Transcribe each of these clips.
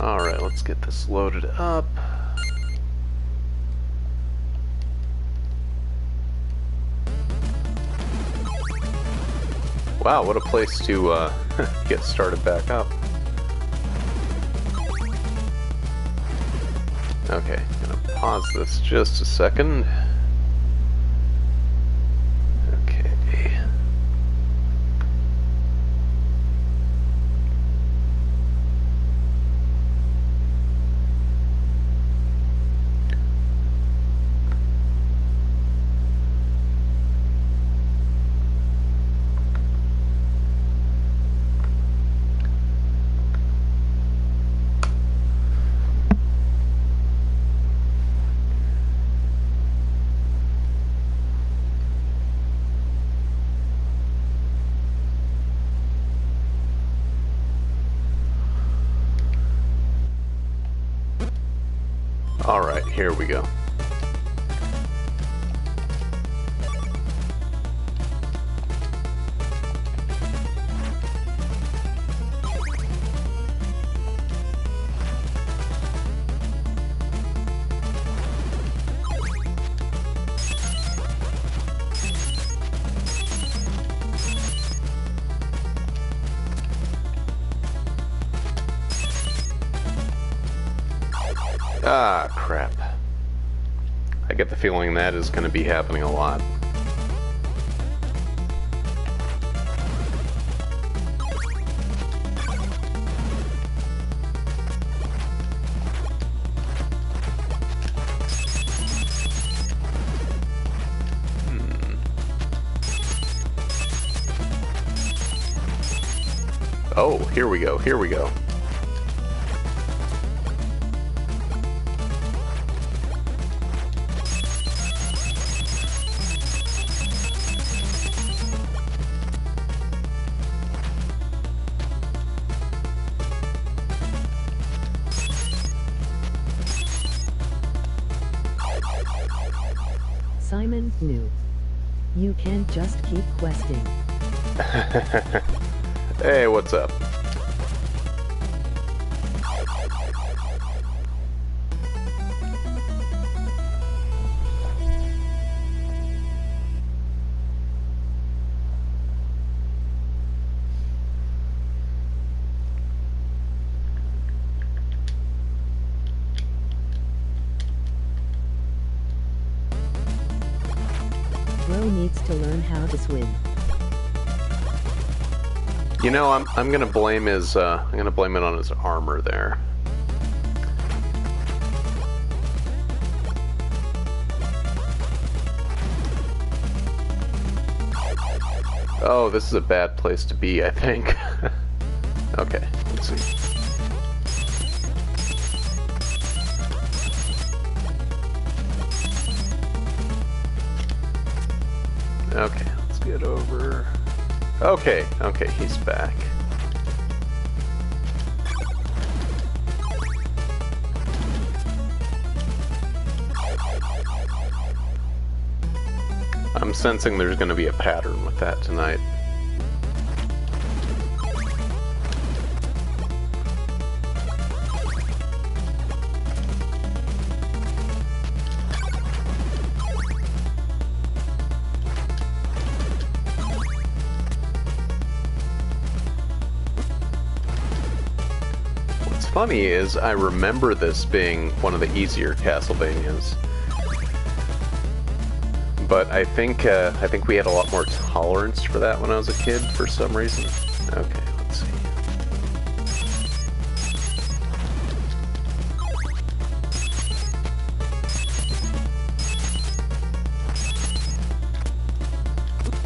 Alright, let's get this loaded up. Wow, what a place to get started back up. Okay, gonna pause this just a second. Okay. Alright, here we go. Ah, crap. I get the feeling that is going to be happening a lot. Oh, here we go, here we go. Simon knew. You can't just keep questing. Hey, what's up? Bro needs to learn how to swim. You know, I'm gonna blame his I'm gonna blame it on his armor there. Oh, this is a bad place to be, I think. Okay, let's see. Okay, let's get over. Okay, okay, he's back. I'm sensing there's going to be a pattern with that tonight. What's funny is I remember this being one of the easier Castlevanias. But I think we had a lot more tolerance for that when I was a kid for some reason. Okay, let's see.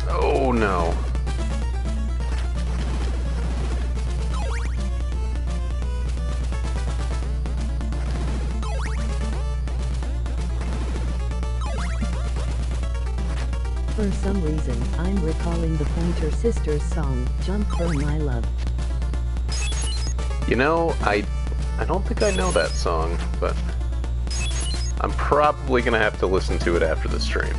Oh no. For some reason, I'm recalling the Pointer Sisters song, Jump for My Love. You know, I don't think I know that song, but I'm probably gonna have to listen to it after the stream.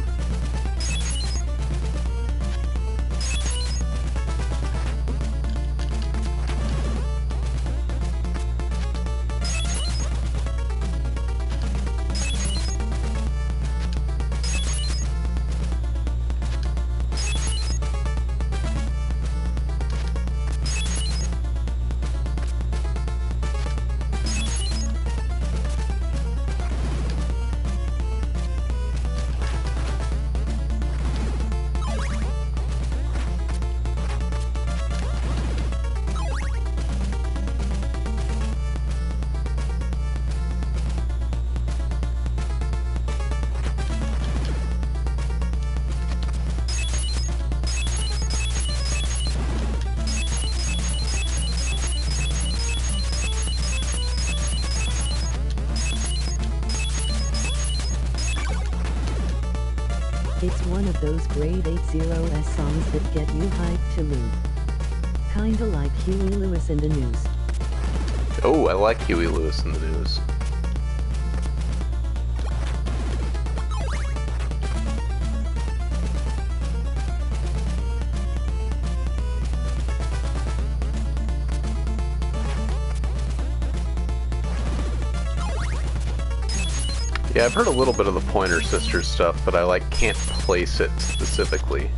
It's one of those great 80s songs that get you hyped to move. Kinda like Huey Lewis in the News. Oh, I like Huey Lewis in the News. Yeah, I've heard a little bit of the Pointer Sisters stuff, but I can't place it specifically.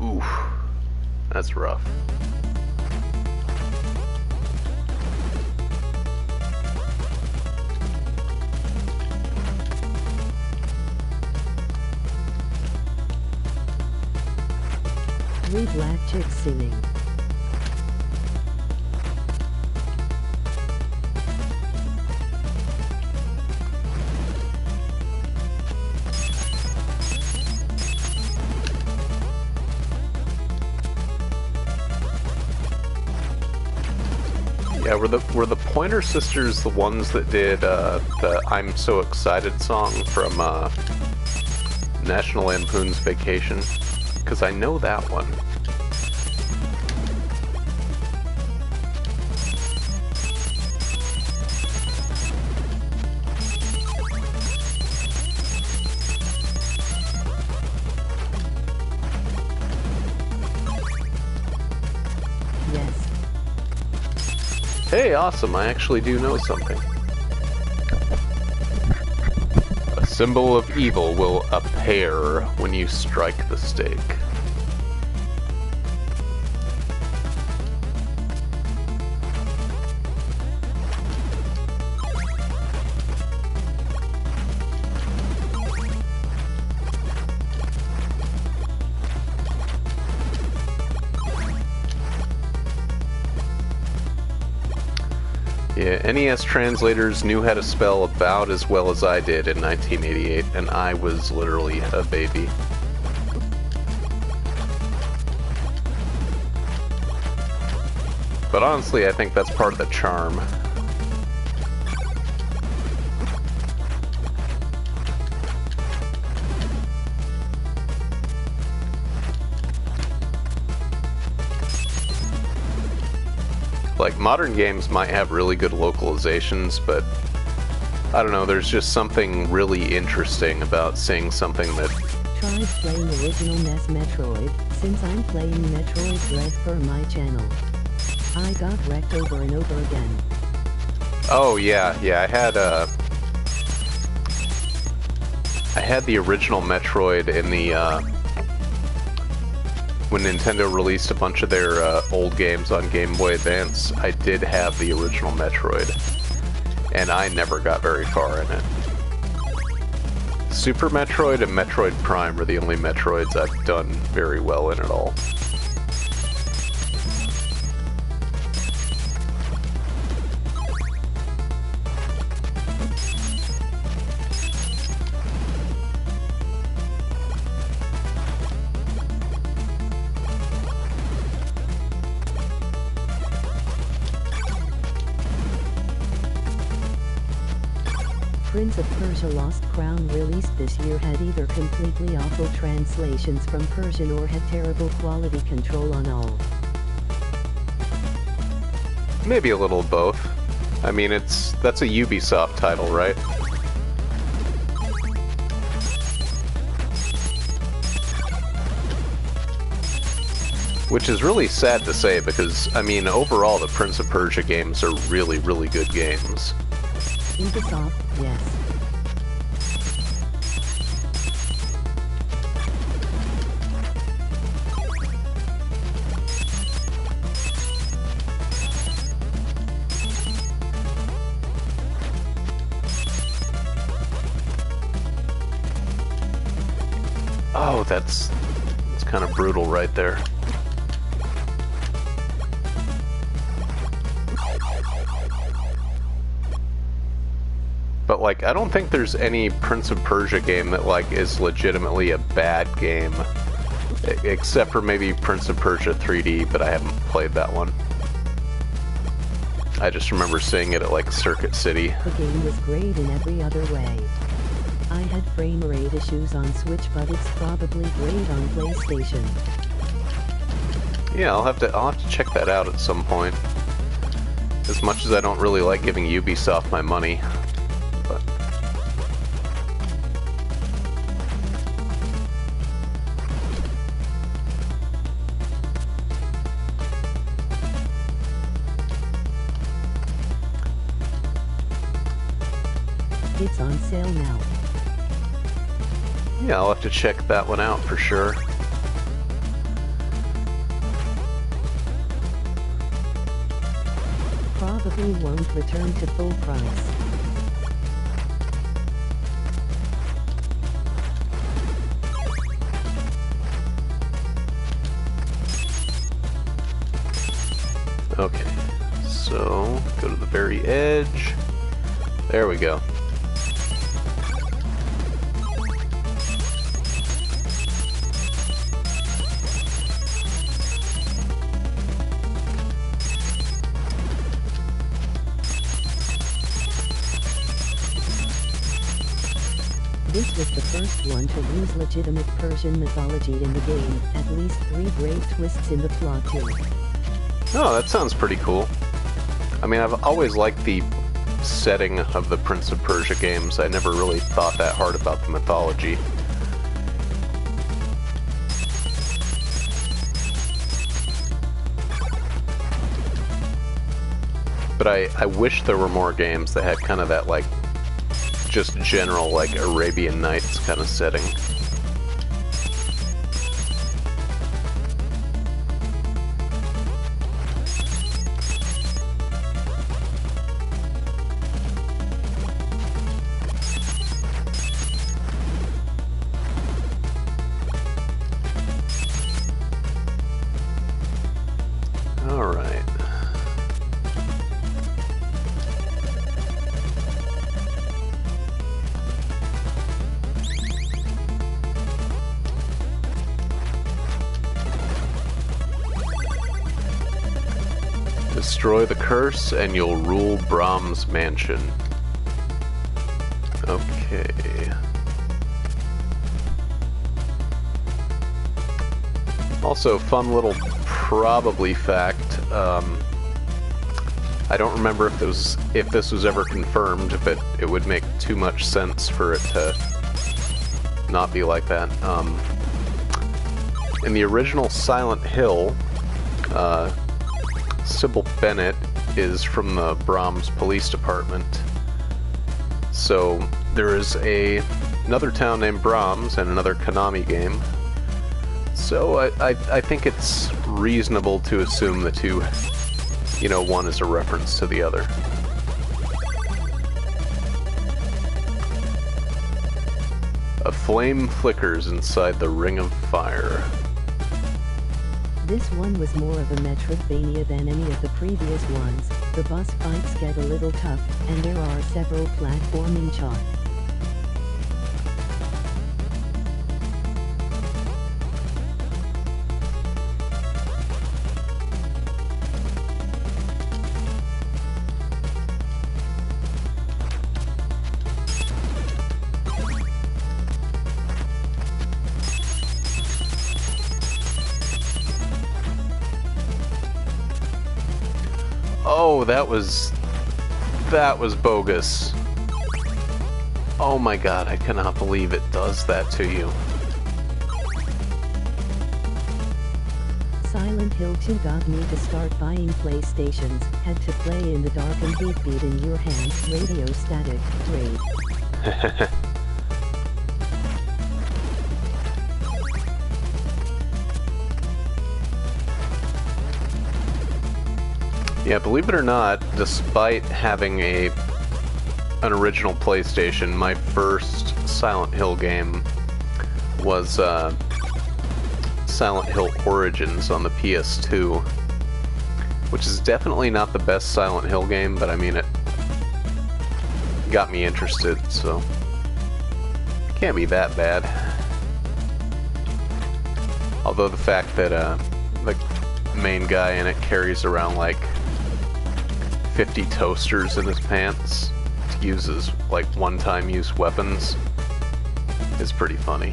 Oof, that's rough. Three black chicks singing. Yeah, were the Pointer Sisters the ones that did the "I'm So Excited" song from National Lampoon's Vacation? Because I know that one. Yes. Hey, awesome, I actually do know something. A symbol of evil will appear when you strike the stake. Yeah, NES translators knew how to spell about as well as I did in 1988, and I was literally a baby. But honestly, I think that's part of the charm. Like, modern games might have really good localizations, but I don't know, there's just something really interesting about seeing something that... Tried playing original NES Metroid, since I'm playing Metroid Dread for my channel. I got wrecked over and over again. Oh yeah, I had the original Metroid in the, when Nintendo released a bunch of their old games on Game Boy Advance, I did have the original Metroid, and I never got very far in it. Super Metroid and Metroid Prime are the only Metroids I've done very well in at all. Prince of Persia Lost Crown released this year had either completely awful translations from Persian or had terrible quality control on all. Maybe a little of both. I mean, that's a Ubisoft title, right? Which is really sad to say because, I mean, overall the Prince of Persia games are really, really good games. Ubisoft, yes. Oh, that's kind of brutal right there. But, like, I don't think there's any Prince of Persia game that, like, is legitimately a bad game. Except for maybe Prince of Persia 3D, but I haven't played that one. I just remember seeing it at like Circuit City. The game was great in every other way. I had frame rate issues on Switch, but it's probably great on PlayStation. Yeah, I'll have to check that out at some point. As much as I don't really like giving Ubisoft my money, but it's on sale now. yeah, I'll have to check that one out for sure. Probably won't return to full price. Okay, so go to the very edge. There we go. This was the first one to use legitimate Persian mythology in the game, at least 3 great twists in the plot too. Oh, that sounds pretty cool. I mean, I've always liked the setting of the Prince of Persia games. I never really thought that hard about the mythology. But I wish there were more games that had kind of that, like, just general, like, Arabian Nights kind of setting. Alright. Destroy the curse and you'll rule Brahm's mansion. Okay. Also, fun little probably fact. I don't remember if this was ever confirmed, but it would make too much sense for it to not be like that. In the original Silent Hill, Sybil Bennett is from the Brahms Police Department. So there is another town named Brahms and another Konami game. So I think it's reasonable to assume the two, you know, one is a reference to the other. A flame flickers inside the ring of fire. This one was more of a Metroidvania than any of the previous ones. The boss fights get a little tough, and there are several platforming shots. Oh, that was bogus. Oh my god, I cannot believe it does that to you. Silent Hill 2 got me to start buying PlayStations, had to play in the dark and beat in your hand, radio static, great. Yeah, believe it or not, despite having an original PlayStation, my first Silent Hill game was Silent Hill Origins on the PS2, which is definitely not the best Silent Hill game, but I mean, it got me interested, so it can't be that bad. Although the fact that the main guy in it carries around like 50 toasters in his pants to use as like one-time use weapons is pretty funny.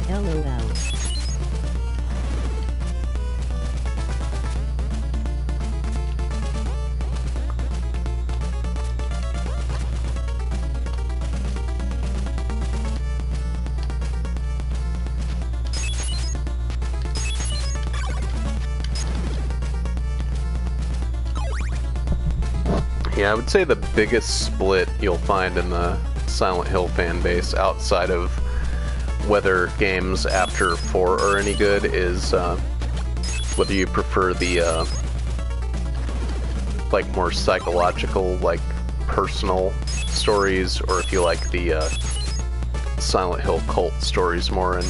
LOL. Yeah, I would say the biggest split you'll find in the Silent Hill fan base outside of whether games after 4 are any good is whether you prefer the like more psychological, like personal stories, or if you like the Silent Hill cult stories more. And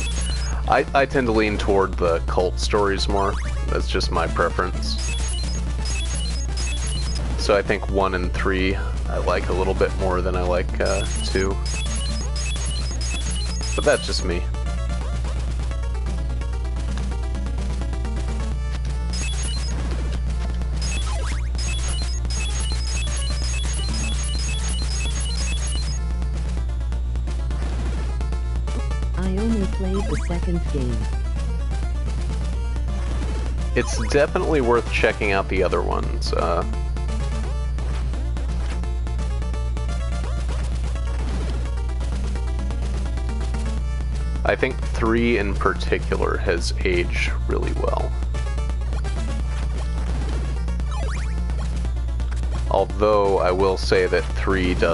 I tend to lean toward the cult stories more. That's just my preference. So I think 1 and 3 I like a little bit more than I like 2. But that's just me. I only played the second game. It's definitely worth checking out the other ones. I think 3 in particular has aged really well. Although I will say that 3 does